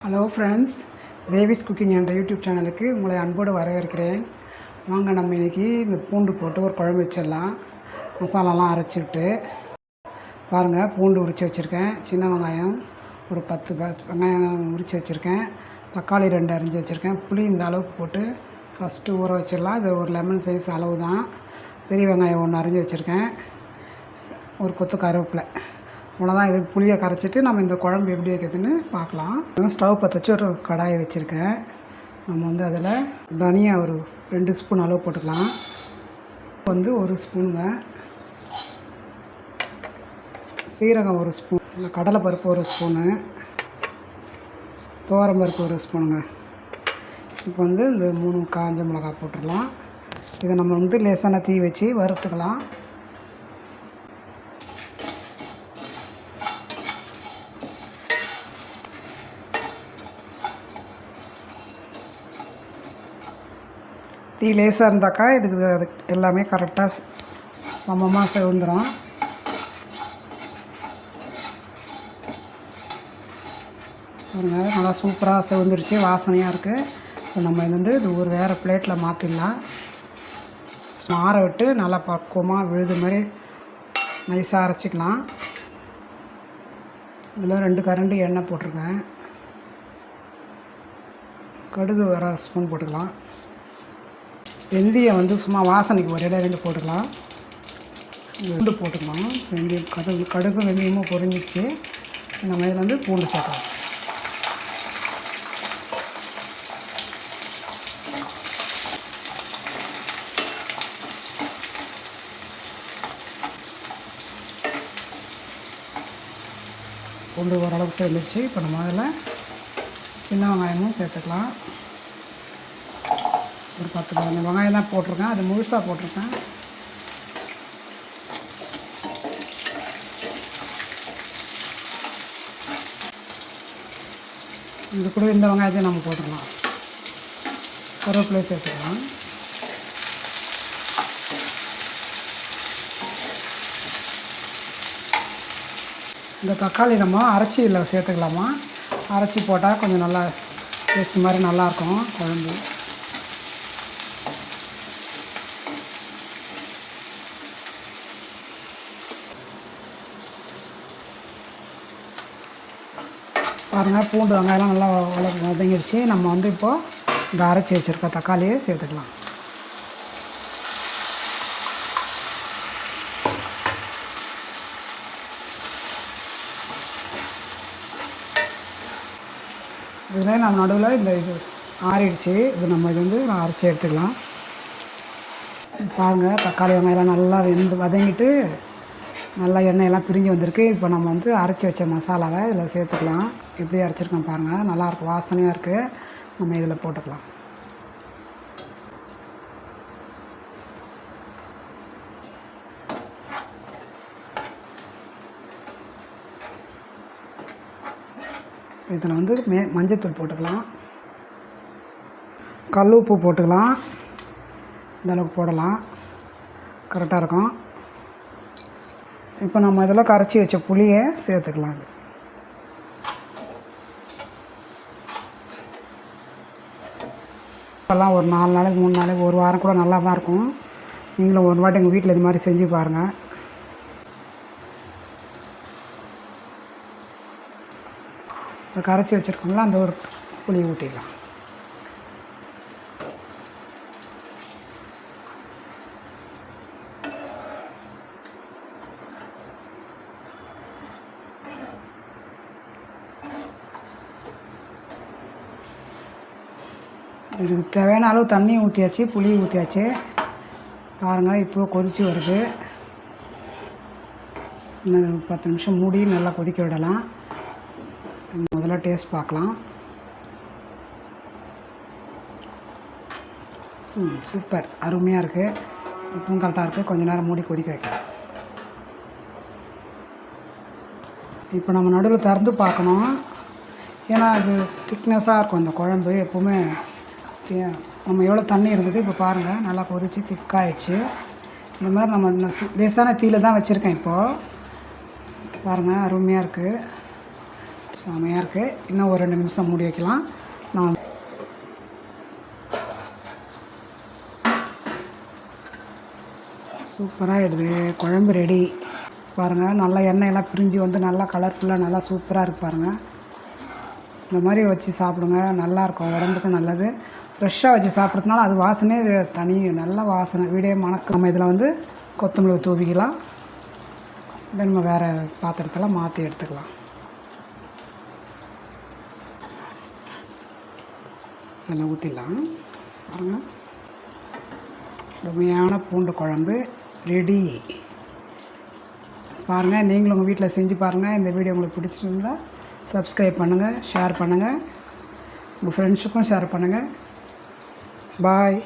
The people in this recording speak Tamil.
ஹலோ ஃப்ரெண்ட்ஸ், தேவிஸ் குக்கிங் என்ற யூடியூப் சேனலுக்கு உங்களை அன்போடு வரவேற்கிறேன். வாங்க நம்ம இன்றைக்கி இந்த பூண்டு போட்டு ஒரு குழம்பு வச்சிடலாம். மசாலாலாம் அரைச்சிட்டு பாருங்கள். பூண்டு உரித்து வச்சுருக்கேன், சின்ன வெங்காயம் ஒரு 10 வெங்காயம் உரித்து வச்சுருக்கேன், தக்காளி 2 அரிஞ்சு வச்சுருக்கேன், புளி இந்த அளவுக்கு போட்டு ஃபஸ்ட்டு ஊற வச்சிடலாம். இது ஒரு லெமன் சைஸ் அளவு தான். பெரிய வெங்காயம் 1 அரிஞ்சு வச்சுருக்கேன், ஒரு கொத்து கருவேப்பிலை. அவ்வளோதான். இதுக்கு புளியை கரைச்சிட்டு நம்ம இந்த குழம்பு எப்படி வைக்கிறதுன்னு பார்க்கலாம். ஸ்டவ் பற்ற வச்சு ஒரு கடாயை வச்சுருக்கேன். நம்ம அதில் தனியா ஒரு 2 ஸ்பூன் அளவு போட்டுக்கலாம். 1 ஸ்பூனுங்க சீரகம், 1 ஸ்பூன் கடலைப்பருப்பு, 1 ஸ்பூனு துவரம்பருப்பு, 1 ஸ்பூனுங்க. இப்போ இந்த 3 காஞ்ச மிளகாய் போட்டுடலாம். இதை நம்ம லேசான தீ வச்சு வறுத்துக்கலாம். தீ லேசாக இருந்தாக்கா இதுக்கு அது எல்லாமே கரெக்டாக சமமாக செவந்துடும். பாருங்க, நல்லா சூப்பராக செவந்துருச்சு, வாசனையாக இருக்குது. இப்போ நம்ம இது ஒரு வேறு பிளேட்டில் மாற்றிடலாம். ஆற விட்டு நல்லா பக்குவமாக விழுது மாதிரி நைஸாக அரைச்சிக்கலாம். இதில் 2 கரண்டி எண்ணெய் போட்டிருக்கேன். கடுகு 1 ஸ்பூன் போட்டுக்கலாம். வெந்தயம் சும்மா வாசனைக்கு ஒரு இடம் 2 போட்டுக்கலாம். பூண்டு போட்டுக்கலாம். வெந்தயம் கடுகு வெந்தயமும் பொரிஞ்சிடுச்சு. நம்ம இதில் பூண்டு சேர்க்கலாம். பூண்டு ஓரளவுக்கு சேர்ந்துடுச்சு. இப்போ நம்ம அதில் சின்ன வெங்காயமும் சேர்த்துக்கலாம். ஒரு 10-15 வெங்காயம் தான் போட்டிருக்கேன், அது முழுசாக போட்டிருக்கேன். இது கூட இந்த வெங்காயத்தையும் நம்ம போட்டுக்கலாம். கருவேப்பிலையை சேர்த்துக்கலாம். இந்த தக்காளி நம்ம அரைச்சி இதில் சேர்த்துக்கலாமா? அரைச்சி போட்டால் கொஞ்சம் நல்லா டேஸ்ட் மாதிரி நல்லாயிருக்கும் குழம்பு. பாருங்கள், பூண்டு வெங்காயம்லாம் நல்லா வதங்கிடுச்சு. நம்ம இப்போது இந்த அரைச்சி வச்சுருக்க தக்காளியை சேர்த்துக்கலாம். இதில் நம்ம நடுவில் இது ஆறிடுச்சு. இது நம்ம அரைச்சி எடுத்துக்கலாம். பாருங்கள், தக்காளி வெங்காயம்லாம் நல்லா வதங்கிட்டு நல்லா எண்ணெயெல்லாம் பிரிஞ்சு வந்திருக்கு. இப்போ நம்ம அரைச்சி வச்ச மசாலாவை இதில் சேர்த்துக்கலாம். எப்படி அரைச்சிருக்கோம் பாருங்கள், நல்லாயிருக்கும், வாசனையாக இருக்குது. நம்ம இதில் போட்டுக்கலாம். இதில் மஞ்சத்தூள் போட்டுக்கலாம். கல் உப்பு போட்டுக்கலாம். இந்தளவுக்கு போடலாம், கரெக்டாக இருக்கும். இப்போ நம்ம இதில் கரைச்சி வச்ச புளியை சேர்த்துக்கலாம். இப்போல்லாம் ஒரு 4 நாளைக்கு 3 நாளைக்கு 1 வாரம் கூட நல்லா தான் இருக்கும். நீங்களும் ஒரு வாட்டி எங்கள் வீட்டில் இது மாதிரி செஞ்சு பாருங்கள். இப்போ கரைச்சி வச்சுருக்கோங்களா, அந்த ஒரு புளி ஊற்றிடலாம். இதுக்கு தேவையான அளவு தண்ணி ஊற்றியாச்சு, புளி ஊற்றியாச்சு. பாருங்கள், இப்போ கொதித்து வருது. இன்னும் 10 நிமிஷம் மூடி நல்லா கொதிக்க விடலாம். முதல்ல டேஸ்ட் பார்க்கலாம். சூப்பர், அருமையாக இருக்குது. உப்பும் கரெக்டாக இருக்குது. கொஞ்சம் நேரம் மூடி கொதிக்க வைக்கலாம். இப்போ நம்ம நடுவில் திறந்து பார்க்கணும், ஏன்னா அது திக்னஸாக இருக்கும் இந்த குழம்பு. எப்போவுமே நம்ம எவ்வளோ தண்ணி இருந்தது இப்போ பாருங்கள், நல்லா கொதித்து திக்காயிடுச்சு. இந்த மாதிரி நம்ம லேசான தீயில் தான் வச்சுருக்கேன். இப்போது பாருங்கள், அருமையாக இருக்குது. செமையாக இருக்குது. இன்னும் ஒரு 2 நிமிஷம் மூடி வைக்கலாம். நான் சூப்பராக ஆகிடுது. குழம்பு ரெடி. பாருங்கள், நல்லா எண்ணெயெல்லாம் பிரிஞ்சு வந்து நல்லா கலர்ஃபுல்லாக நல்லா சூப்பராக இருக்குது பாருங்கள். இந்த மாதிரி வச்சு சாப்பிடுங்க, நல்லாயிருக்கும், உடம்புக்கும் நல்லது. ஃப்ரெஷ்ஷாக வச்சு சாப்பிட்றதுனால அது வாசனையே தனி, நல்ல வாசனை, வீடே மணக்கும். நம்ம இதில் வந்து கொத்தமல்லி தூவிக்கலாம். இதை நம்ம வேறு பாத்திரத்தில் மாற்றி எடுத்துக்கலாம். அதில் ஊற்றிடலாம். பாருங்கள், அருமையான பூண்டு குழம்பு ரெடி. பாருங்கள், நீங்களும் உங்கள் வீட்டில் செஞ்சு பாருங்கள். இந்த வீடியோ உங்களுக்கு பிடிச்சிருந்தா சப்ஸ்கிரைப் பண்ணுங்கள், ஷேர் பண்ணுங்கள், உங்கள் ஃப்ரெண்ட்ஸுக்கும் ஷேர் பண்ணுங்கள். பாய்.